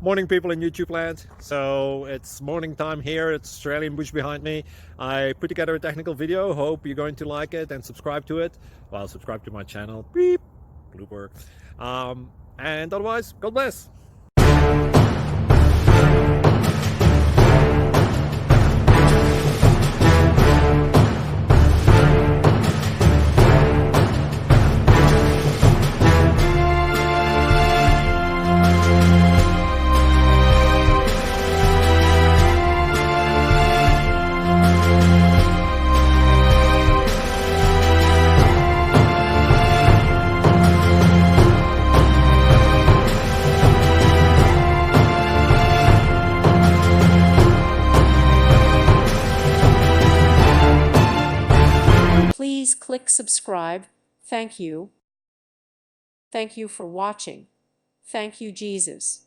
Morning, people in YouTube land. So it's morning time here. It's Australian bush behind me. I put together a technical video. Hope you're going to like it and subscribe to it. Well, subscribe to my channel. Beep. Blooper. And otherwise, God bless. Please click subscribe. Thank you. Thank you for watching. Thank you, Jesus.